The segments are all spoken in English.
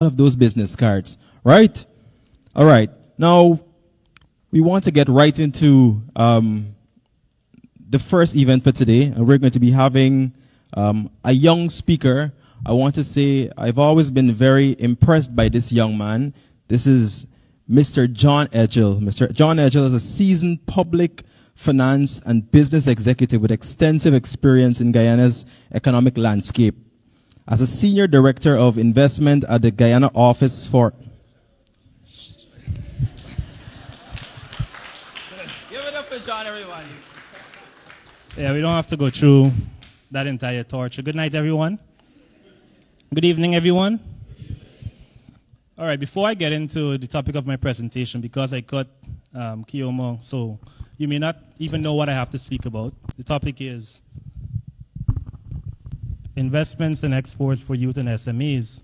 of those business cards, right? All right. Now, we want to get right into the first event for today, and we're going to be having a young speaker. I want to say I've always been very impressed by this young man. This is Mr. John Edghill. Mr. John Edghill is a seasoned public finance and business executive with extensive experience in Guyana's economic landscape. As a senior director of investment at the Guyana office for... Give it up for John, everyone. Yeah, we don't have to go through that entire torture. Good night, everyone. Good evening, everyone. All right, before I get into the topic of my presentation, because I cut Kiyomo, so you may not even know what I have to speak about. The topic is investments and exports for youth and SMEs.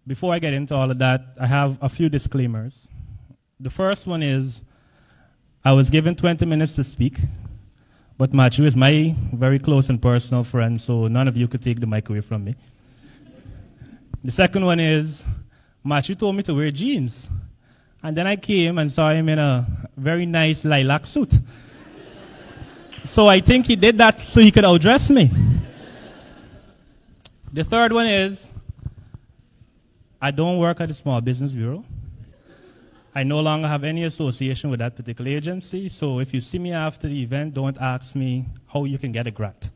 Before I get into all of that, I have a few disclaimers. The first one is I was given 20 minutes to speak, but Matthew is my very close and personal friend, so none of you could take the mic away from me. The second one is Matthew told me to wear jeans, and then I came and saw him in a very nice lilac suit. So I think he did that so he could outdress me. The third one is I don't work at the Small Business Bureau. I no longer have any association with that particular agency, so if you see me after the event, don't ask me how you can get a grant.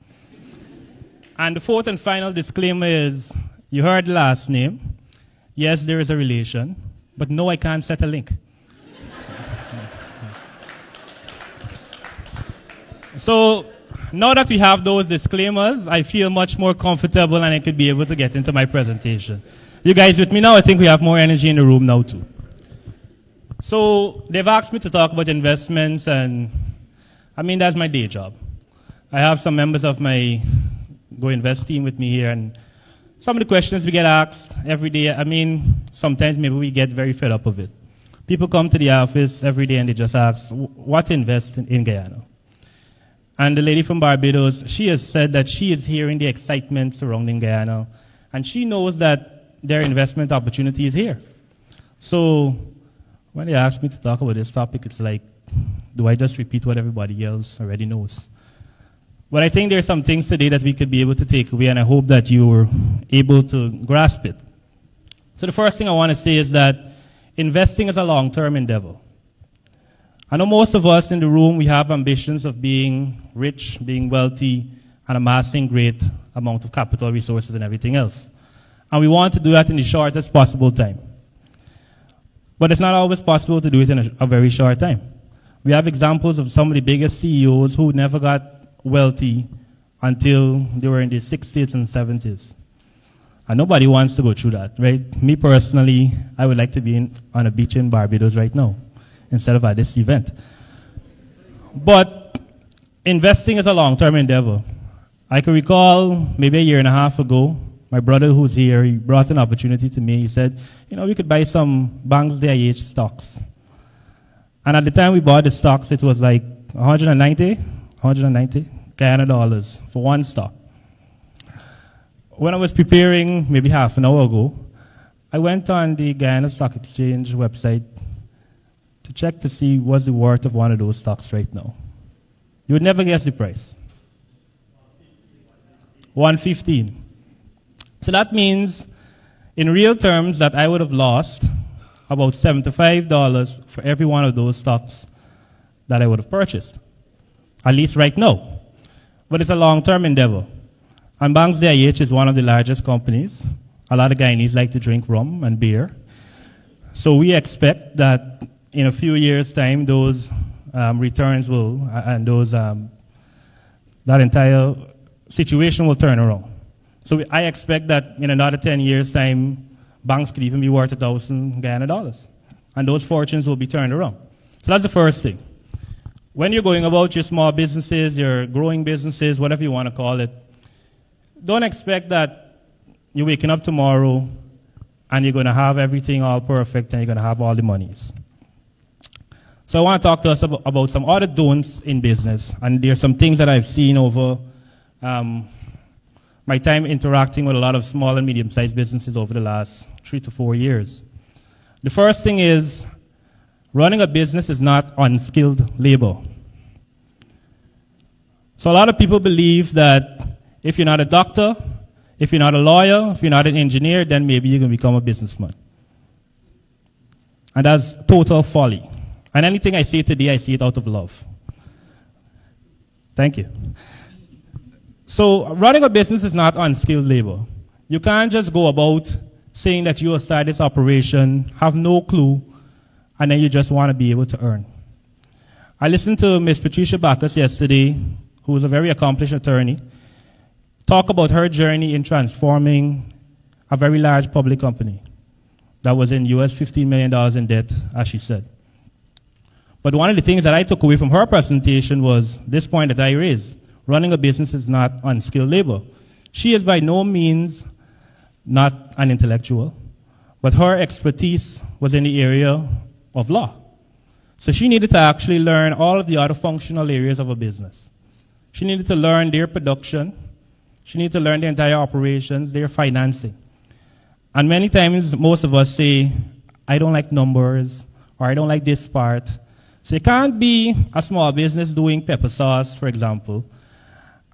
And the fourth and final disclaimer is, you heard the last name. Yes, there is a relation, but no, I can't set a link. So now that we have those disclaimers, I feel much more comfortable and I could be able to get into my presentation. You guys with me now? I think we have more energy in the room now too. So they've asked me to talk about investments, and I mean, that's my day job. I have some members of my Go Invest team with me here, and some of the questions we get asked every day, I mean, sometimes maybe we get very fed up of it. People come to the office every day and they just ask, what to invest in Guyana? And the lady from Barbados, she has said that she is hearing the excitement surrounding Guyana, and she knows that their investment opportunity is here. So when they ask me to talk about this topic, it's like, do I just repeat what everybody else already knows? But I think there are some things today that we could be able to take away, and I hope that you were able to grasp it. So the first thing I want to say is that investing is a long-term endeavor. I know most of us in the room, we have ambitions of being rich, being wealthy, and amassing great amount of capital resources and everything else. And we want to do that in the shortest possible time. But it's not always possible to do it in a very short time. We have examples of some of the biggest CEOs who never got wealthy until they were in their 60s and 70s. And nobody wants to go through that, right? Me personally, I would like to be on a beach in Barbados right now instead of at this event. But investing is a long-term endeavor. I can recall maybe a year and a half ago, my brother who's here, he brought an opportunity to me. He said, we could buy some Banks DIH stocks. And at the time we bought the stocks, it was like 190 Guyana dollars for one stock. When I was preparing maybe half an hour ago, I went on the Guyana Stock Exchange website to check to see what's the worth of one of those stocks right now. You would never guess the price. 115. So that means, in real terms, that I would have lost about $75 for every one of those stocks that I would have purchased, at least right now. But it's a long-term endeavor. And Banks DIH is one of the largest companies. A lot of Guyanese like to drink rum and beer. So we expect that in a few years' time, those returns will, and those that entire situation will turn around. So I expect that in another 10 years' time, banks could even be worth 1,000 Guyana dollars. And those fortunes will be turned around. So that's the first thing. When you're going about your small businesses, your growing businesses, whatever you want to call it, don't expect that you're waking up tomorrow and you're going to have everything all perfect and you're going to have all the monies. So I want to talk to us about some other don'ts in business. And there's some things that I've seen over my time interacting with a lot of small and medium-sized businesses over the last 3 to 4 years. The first thing is, running a business is not unskilled labor. So a lot of people believe that if you're not a doctor, if you're not a lawyer, if you're not an engineer, then maybe you can become a businessman. And that's total folly. And anything I say today, I say it out of love. Thank you. So running a business is not unskilled labor. You can't just go about saying that you will start this operation, have no clue, and then you just want to be able to earn. I listened to Ms. Patricia Bacchus yesterday, who is a very accomplished attorney, talk about her journey in transforming a very large public company that was in US $15 million in debt, as she said. But one of the things that I took away from her presentation was this point that I raised. Running a business is not unskilled labor. She is by no means not an intellectual, but her expertise was in the area of law. So she needed to actually learn all of the other functional areas of a business. She needed to learn their production. She needed to learn their entire operations, their financing. And many times, most of us say, I don't like numbers, or I don't like this part. So you can't be a small business doing pepper sauce, for example,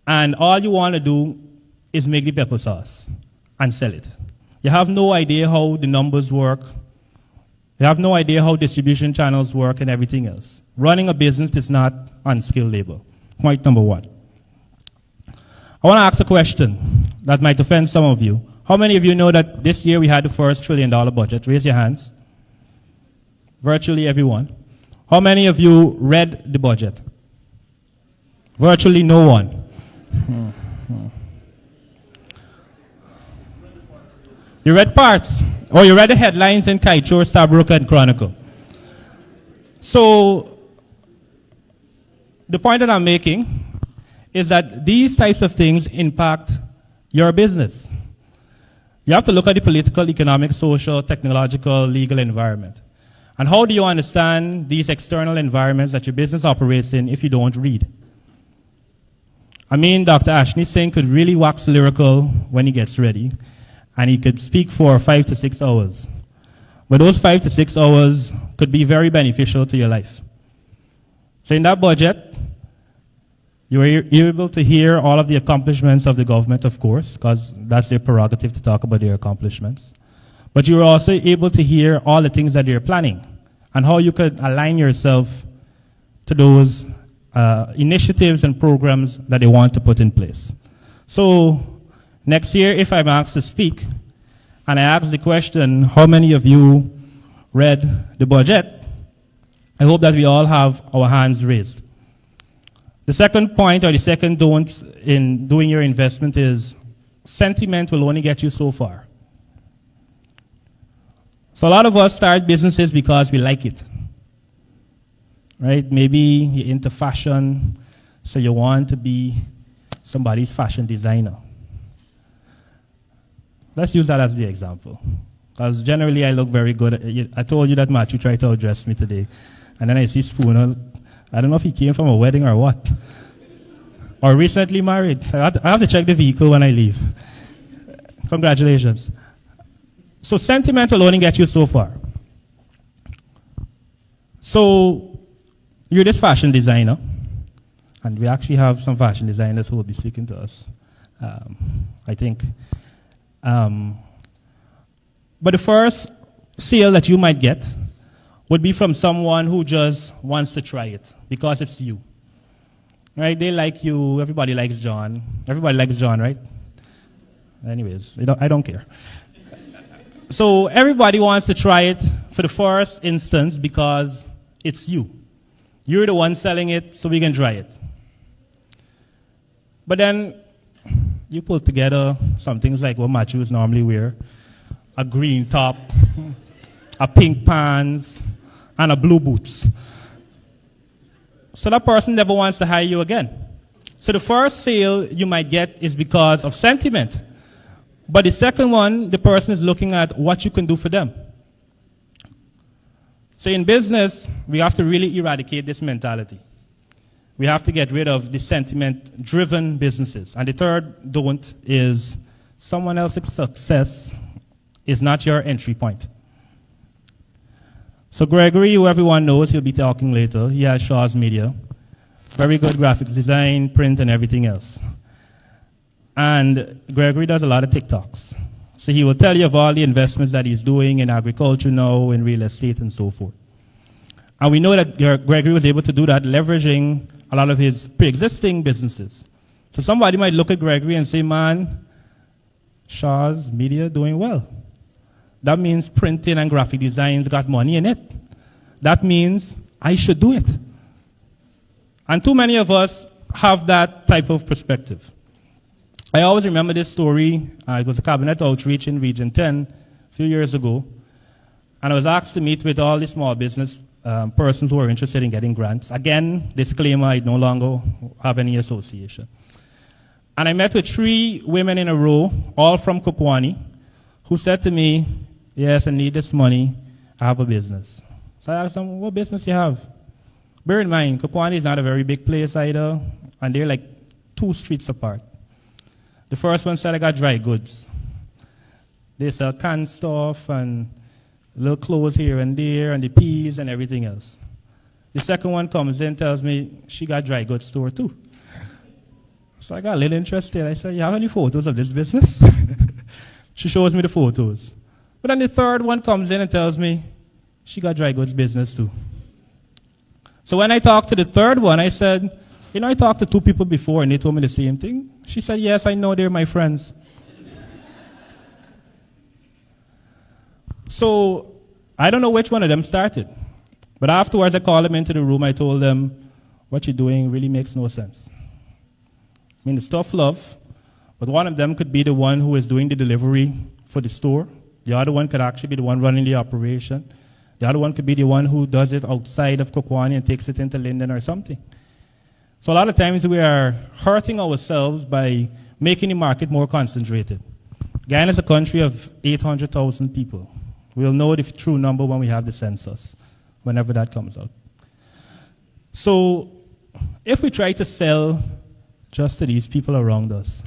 and all you want to do is make the pepper sauce and sell it. You have no idea how the numbers work. You have no idea how distribution channels work and everything else. Running a business is not unskilled labor. Point number one. I want to ask a question that might offend some of you. How many of you know that this year we had the first $1 trillion budget? Raise your hands. Virtually everyone. How many of you read the budget? Virtually no one. You read parts, or you read the headlines in Kaichor, Stabrook, and Chronicle. So, the point that I'm making is that these types of things impact your business. You have to look at the political, economic, social, technological, legal environment. And how do you understand these external environments that your business operates in if you don't read? I mean, Dr. Ashney Singh could really wax lyrical when he gets ready, and he could speak for 5 to 6 hours. But those 5 to 6 hours could be very beneficial to your life. So in that budget, you're able to hear all of the accomplishments of the government, of course, because that's their prerogative to talk about their accomplishments. But you're also able to hear all the things that they're planning and how you could align yourself to those initiatives and programs that they want to put in place. So next year, if I'm asked to speak, and I ask the question, how many of you read the budget? I hope that we all have our hands raised. The second point, or the second don't in doing your investment is sentiment will only get you so far. So a lot of us start businesses because we like it. Right? Maybe you're into fashion, so you want to be somebody's fashion designer. Let's use that as the example. Because generally I look very good. I told you that Matthew tried to outdress me today. And then I see Spooner. I don't know if he came from a wedding or what. Or recently married. I have to check the vehicle when I leave. Congratulations. So sentiment will only get you so far. So you're this fashion designer. And we actually have some fashion designers who will be speaking to us, I think. But the first sale that you might get would be from someone who just wants to try it because it's you. Right? They like you. Everybody likes John. Everybody likes John, right? Anyways, I don't care. So everybody wants to try it for the first instance because it's you. You're the one selling it, so we can try it. But then you put together some things like what Matthews normally wear. A green top, a pink pants, and a blue boots. So that person never wants to hire you again. So the first sale you might get is because of sentiment. But the second one, the person is looking at what you can do for them. So in business, we have to really eradicate this mentality. We have to get rid of the sentiment-driven businesses. And the third don't is someone else's success is not your entry point. So Gregory, who everyone knows, he'll be talking later. He has Shaw's Media. Very good graphics design, print, and everything else. And Gregory does a lot of TikToks. So he will tell you of all the investments that he's doing in agriculture now, in real estate, and so forth. And we know that Gregory was able to do that leveraging a lot of his pre-existing businesses. So somebody might look at Gregory and say, man, Shaw's Media doing well. That means printing and graphic designs got money in it. That means I should do it. And too many of us have that type of perspective. I always remember this story. It was a cabinet outreach in Region 10 a few years ago. And I was asked to meet with all the small business persons who are interested in getting grants. Again, disclaimer, I no longer have any association. And I met with 3 women in a row, all from Kokwani, who said to me, yes, I need this money. I have a business. So I asked them, what business you have? Bear in mind, Kokwani is not a very big place either, and they're like 2 streets apart. The first one said, I got dry goods. They sell canned stuff and little clothes here and there, and the peas and everything else. The second one comes in, tells me she got dry goods store too. So I got a little interested. I said, you have any photos of this business? She shows me the photos. But then the third one comes in and tells me she got dry goods business too. So when I talked to the third one, I said, you know, I talked to 2 people before and they told me the same thing. She said, yes, I know, they're my friends. So I don't know which one of them started. But afterwards I called them into the room. I told them, what you're doing really makes no sense. I mean, it's tough love, but one of them could be the one who is doing the delivery for the store. The other one could actually be the one running the operation. The other one could be the one who does it outside of Kokwani and takes it into Linden or something. So a lot of times we are hurting ourselves by making the market more concentrated. Guyana is a country of 800,000 people. We'll know the true number when we have the census, whenever that comes out. So if we try to sell just to these people around us,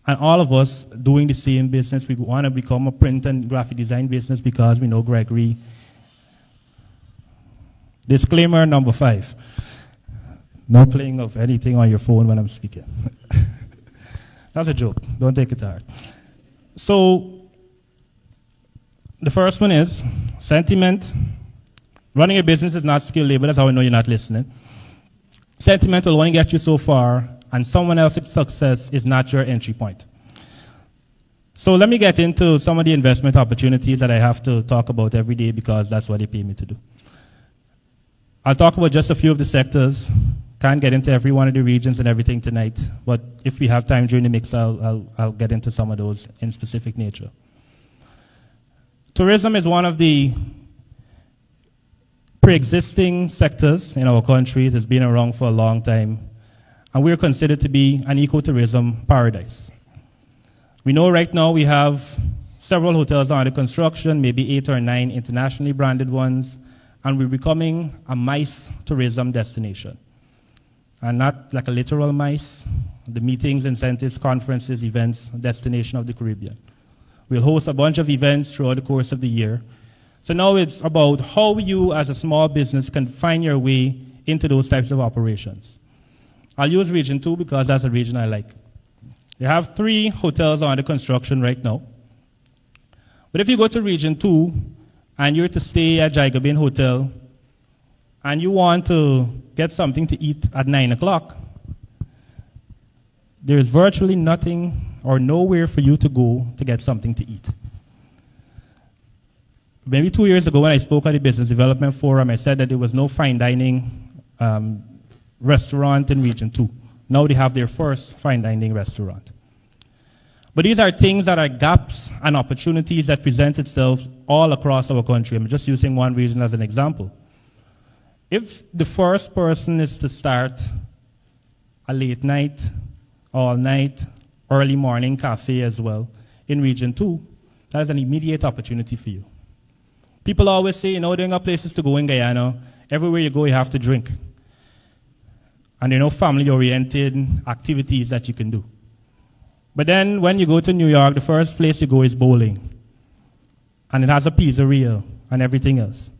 and all of us doing the same business, we want to become a print and graphic design business because we know Gregory. Disclaimer number 5. No playing of anything on your phone when I'm speaking. That's a joke. Don't take it to heart. So, the first one is sentiment. Running a business is not skill labor. That's how I know you're not listening. Sentiment will only get you so far, and someone else's success is not your entry point. So let me get into some of the investment opportunities that I have to talk about every day because that's what they pay me to do. I'll talk about just a few of the sectors. Can't get into every one of the regions and everything tonight, but if we have time during the mix, I'll get into some of those in specific nature. Tourism is one of the pre-existing sectors in our country. It has been around for a long time, and we're considered to be an ecotourism paradise. We know right now we have several hotels under construction, maybe 8 or 9 internationally branded ones, and we're becoming a MICE tourism destination. And not like a literal MICE, the meetings, incentives, conferences, events, destination of the Caribbean. We'll host a bunch of events throughout the course of the year. So now it's about how you as a small business can find your way into those types of operations. I'll use Region 2 because that's a region I like. We have 3 hotels under construction right now. But if you go to Region 2 and you're to stay at Jaigabin Hotel and you want to get something to eat at 9 o'clock, there's virtually nothing or nowhere for you to go to get something to eat. Maybe 2 years ago when I spoke at the Business Development Forum, I said that there was no fine dining restaurant in Region 2. Now they have their first fine dining restaurant. But these are things that are gaps and opportunities that present itself all across our country. I'm just using one region as an example. If the first person is to start a late night, all night, early morning cafe as well in Region 2, that is an immediate opportunity for you. People always say, there are places to go in Guyana. Everywhere you go, you have to drink. and there are no family-oriented activities that you can do. But then when you go to New York, the first place you go is bowling. And it has a pizzeria and everything else.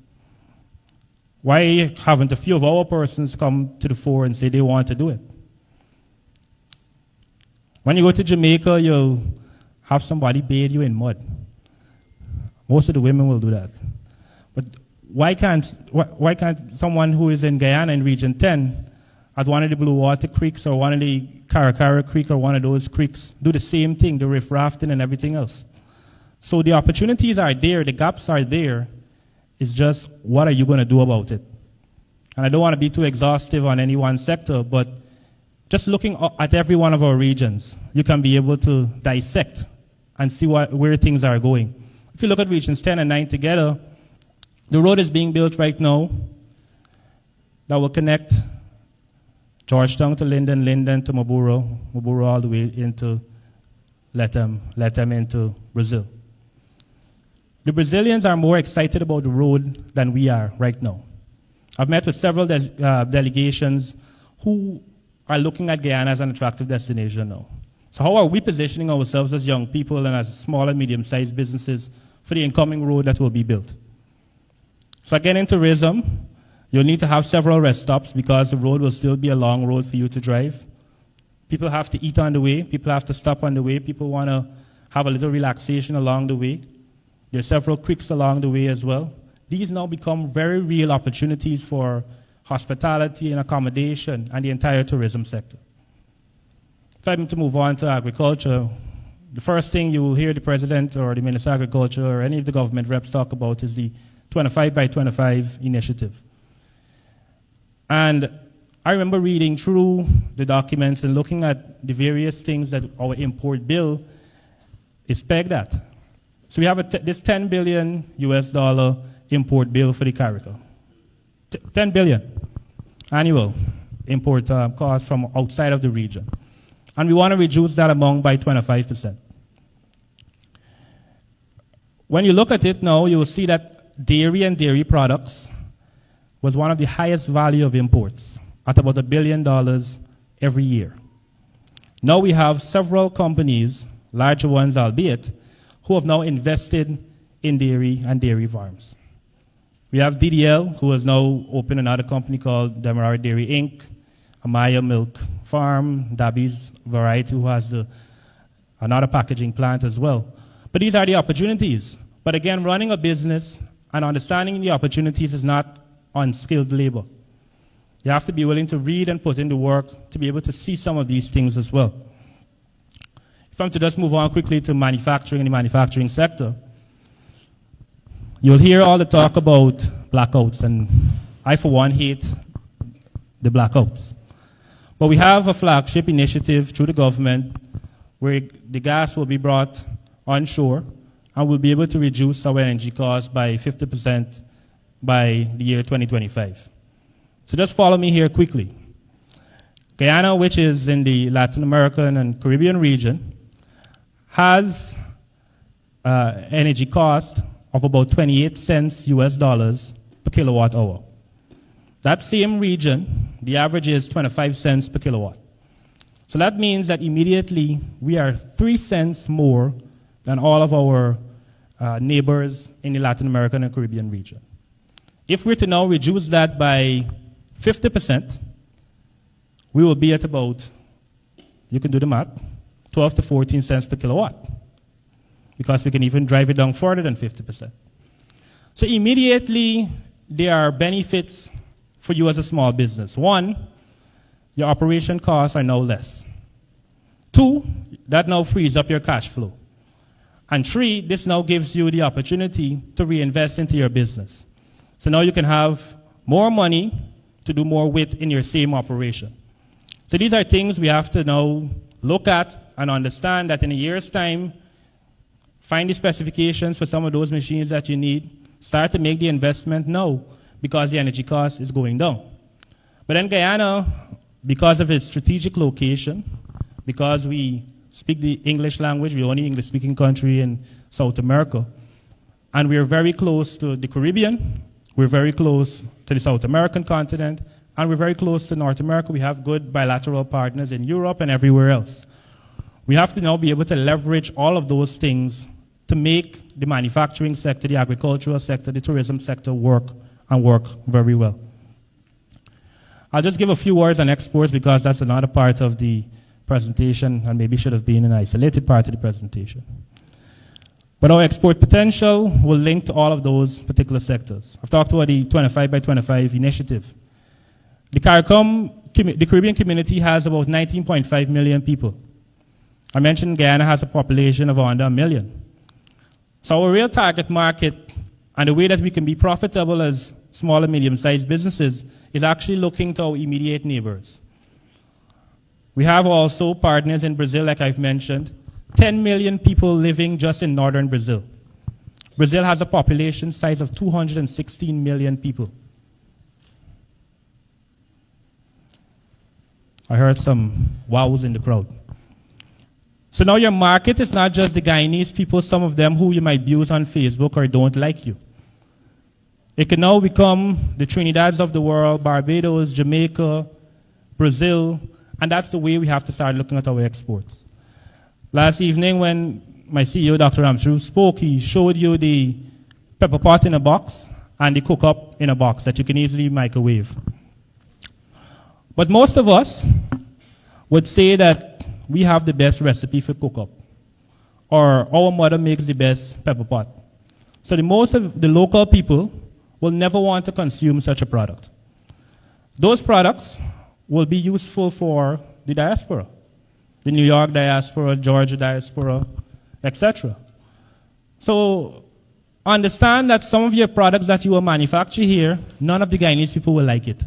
Why haven't a few of our persons come to the fore and say they want to do it? When you go to Jamaica, you'll have somebody bathe you in mud. Most of the women will do that. But why can't someone who is in Guyana in Region 10 at one of the Blue Water Creeks or one of the Caracara Creek or one of those creeks do the same thing, the riff rafting and everything else? So the opportunities are there, the gaps are there. It's just, what are you going to do about it? And I don't want to be too exhaustive on any one sector, but just looking at every one of our regions, you can be able to dissect and see where things are going. If you look at regions 10 and 9 together, the road is being built right now that will connect Georgetown to Linden, Linden to Maburo, Maburo all the way into Letem into Brazil. The Brazilians are more excited about the road than we are right now. I've met with several delegations who are looking at Guyana as an attractive destination now. So how are we positioning ourselves as young people and as small and medium-sized businesses for the incoming road that will be built? So again, in tourism, you'll need to have several rest stops because the road will still be a long road for you to drive. People have to eat on the way. People have to stop on the way. People want to have a little relaxation along the way. There are several creeks along the way as well. These now become very real opportunities for hospitality and accommodation and the entire tourism sector. If I'm to move on to agriculture, the first thing you will hear the President or the Minister of Agriculture or any of the government reps talk about is the 25 by 25 initiative. And I remember reading through the documents and looking at the various things that our import bill is pegged at. So we have this $10 billion US import bill for the CARICO. 10 billion annual import cost from outside of the region. And we want to reduce that amount by 25%. When you look at it now, you will see that dairy and dairy products was one of the highest value of imports at about $1 billion every year. Now we have several companies, larger ones albeit, who have now invested in dairy and dairy farms. We have DDL, who has now opened another company called Demerara Dairy Inc., Amaya Milk Farm, Dabi's Variety, who has another packaging plant as well. But these are the opportunities. But again, running a business and understanding the opportunities is not unskilled labor. You have to be willing to read and put in the work to be able to see some of these things as well. If I'm to just move on quickly to manufacturing and the manufacturing sector, you'll hear all the talk about blackouts, and I, for one, hate the blackouts. But we have a flagship initiative through the government where the gas will be brought onshore and we'll be able to reduce our energy costs by 50% by the year 2025. So just follow me here quickly. Guyana, which is in the Latin American and Caribbean region, has energy cost of about 28 cents US dollars per kilowatt hour. That same region, the average is 25 cents per kilowatt. So that means that immediately we are 3 cents more than all of our neighbors in the Latin American and Caribbean region. If we're to now reduce that by 50%, we will be at about, you can do the math, 12 to 14 cents per kilowatt, because we can even drive it down further than 50%. So immediately, there are benefits for you as a small business. One, your operation costs are now less. Two, that now frees up your cash flow. And three, this now gives you the opportunity to reinvest into your business. So now you can have more money to do more with in your same operation. So these are things we have to now look at and understand that in a year's time, find the specifications for some of those machines that you need, start to make the investment now because the energy cost is going down. But then Guyana, because of its strategic location, because we speak the English language, we're the only English-speaking country in South America, and we're very close to the Caribbean, we're very close to the South American continent, And we're very close to North America. We have good bilateral partners in Europe and everywhere else. We have to now be able to leverage all of those things to make the manufacturing sector, the agricultural sector, the tourism sector work and work very well. I'll just give a few words on exports because that's another part of the presentation and maybe should have been an isolated part of the presentation. But our export potential will link to all of those particular sectors. I've talked about the 25 by 25 initiative. The Caribbean community has about 19.5 million people. I mentioned Guyana has a population of under 1 million. So our real target market and the way that we can be profitable as small and medium-sized businesses is actually looking to our immediate neighbors. We have also partners in Brazil, like I've mentioned. 10 million people living just in northern Brazil. Brazil has a population size of 216 million people. I heard some wows in the crowd. So now your market is not just the Guyanese people, some of them who you might abuse on Facebook or don't like you. It can now become the Trinidads of the world, Barbados, Jamaica, Brazil, and that's the way we have to start looking at our exports. Last evening when my CEO, Dr. Ramsroof, spoke, he showed you the pepper pot in a box and the cook-up in a box that you can easily microwave. But most of us would say that we have the best recipe for cook-up, or our mother makes the best pepper pot. So most of the local people will never want to consume such a product. Those products will be useful for the diaspora, the New York diaspora, Georgia diaspora, etc. So understand that some of your products that you will manufacture here, none of the Guyanese people will like it.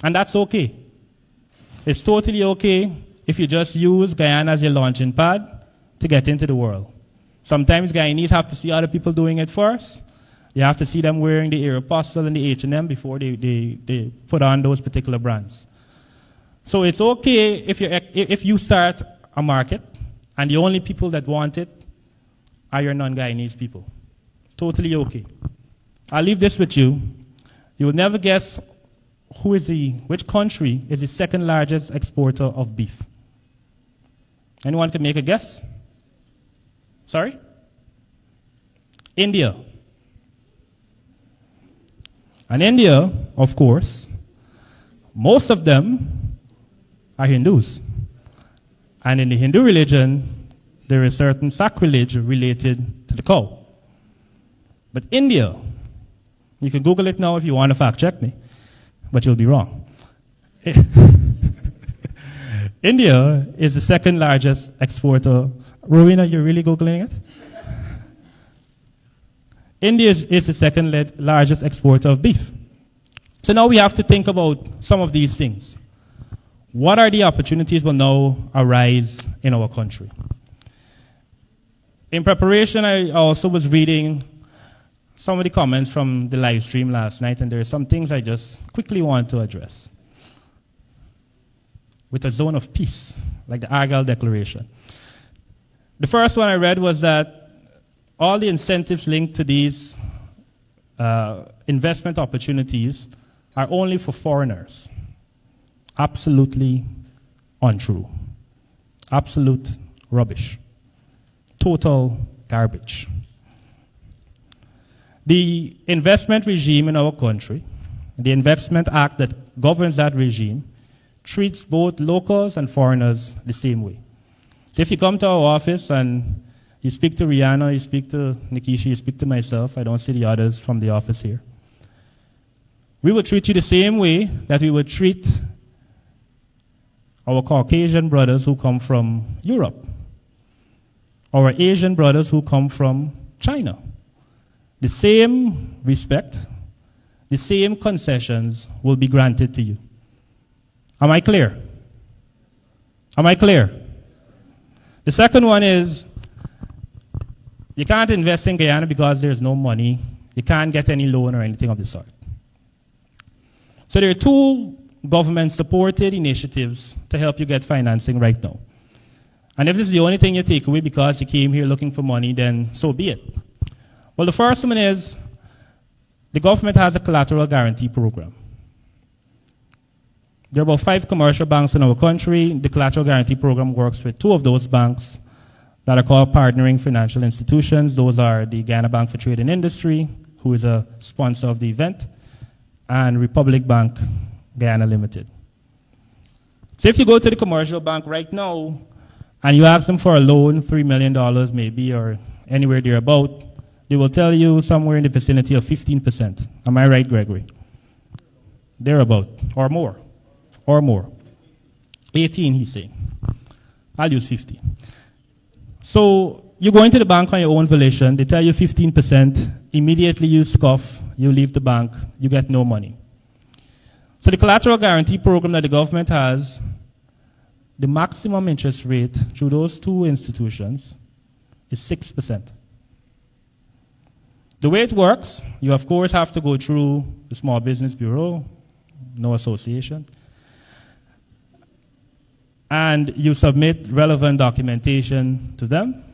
And that's okay. It's totally okay if you just use Guyana as your launching pad to get into the world. Sometimes Guyanese have to see other people doing it first. You have to see them wearing the Aeropostale and the H&M before they put on those particular brands. So it's okay if you start a market and the only people that want it are your non-Guyanese people. Totally okay. I'll leave this with you. You will never guess which country is the second largest exporter of beef. Anyone can make a guess? Sorry? India. And India, of course, most of them are Hindus. And in the Hindu religion, there is certain sacrilege related to the cow. But India, you can Google it now if you want to fact check me, but you'll be wrong. India is the second largest exporter. Rowena, you're really Googling it? India is the second largest exporter of beef. So now we have to think about some of these things. What are the opportunities will now arise in our country? In preparation, I also was reading some of the comments from the live stream last night, and there are some things I just quickly want to address. With a zone of peace, like the Argyle Declaration. The first one I read was that all the incentives linked to these investment opportunities are only for foreigners. Absolutely untrue. Absolute rubbish. Total garbage. The investment regime in our country, the Investment Act that governs that regime, treats both locals and foreigners the same way. So if you come to our office and you speak to Rihanna, you speak to Nikisha, you speak to myself, I don't see the others from the office here, we will treat you the same way that we would treat our Caucasian brothers who come from Europe, our Asian brothers who come from China. The same respect, the same concessions will be granted to you. Am I clear? Am I clear? The second one is, you can't invest in Guyana because there's no money. You can't get any loan or anything of the sort. So there are two government-supported initiatives to help you get financing right now. And if this is the only thing you take away because you came here looking for money, then so be it. Well, the first one is the government has a collateral guarantee program. There are about 5 commercial banks in our country. The collateral guarantee program works with 2 of those banks that are called partnering financial institutions. Those are the Guyana Bank for Trade and Industry, who is a sponsor of the event, and Republic Bank, Guyana Limited. So if you go to the commercial bank right now and you ask them for a loan, $3 million maybe, or anywhere thereabout, they will tell you somewhere in the vicinity of 15%. Am I right, Gregory? Thereabout, or more. 18, he's saying. I'll use 50. So you go into the bank on your own volition, they tell you 15%, immediately you scoff, you leave the bank, you get no money. So the collateral guarantee program that the government has, the maximum interest rate through those 2 institutions is 6%. The way it works, you of course have to go through the Small Business Bureau, no association, and you submit relevant documentation to them,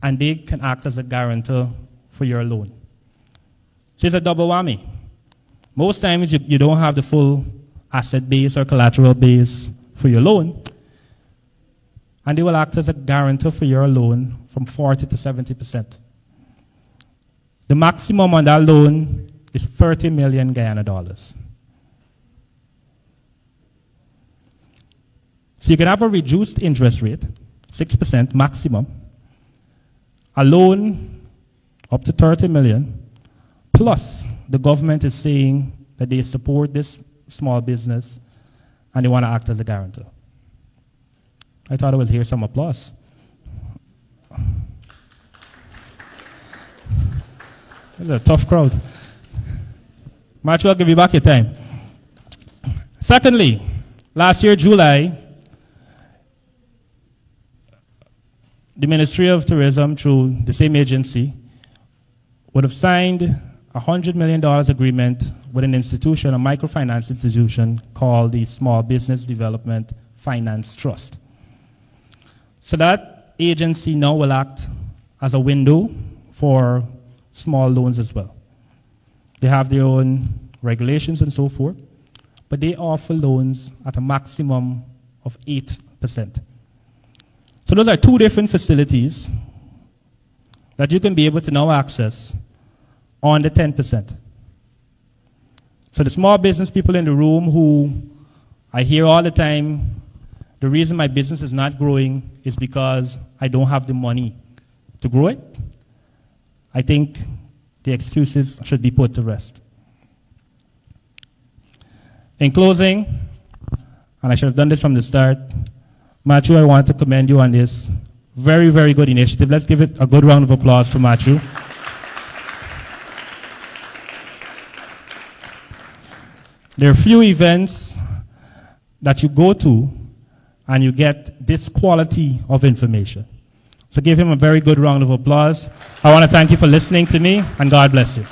and they can act as a guarantor for your loan. So it's a double whammy. Most times you don't have the full asset base or collateral base for your loan, and they will act as a guarantor for your loan from 40 to 70%. The maximum on that loan is 30 million Guyana dollars. So you can have a reduced interest rate, 6% maximum, a loan up to 30 million, plus the government is saying that they support this small business and they want to act as a guarantor. I thought I would hear some applause. This is a tough crowd. Matthew, I'll give you back your time. Secondly, last year, July, the Ministry of Tourism, through the same agency, would have signed a $100 million agreement with an institution, a microfinance institution called the Small Business Development Finance Trust. So that agency now will act as a window for small loans as well. They have their own regulations and so forth, but they offer loans at a maximum of 8%. So those are 2 different facilities that you can be able to now access on the 10%. So the small business people in the room who I hear all the time, the reason my business is not growing is because I don't have the money to grow it, I think the excuses should be put to rest. In closing, and I should have done this from the start, Matthew, I want to commend you on this very, very good initiative. Let's give it a good round of applause for Matthew. There are few events that you go to and you get this quality of information. So give him a very good round of applause. I want to thank you for listening to me, and God bless you.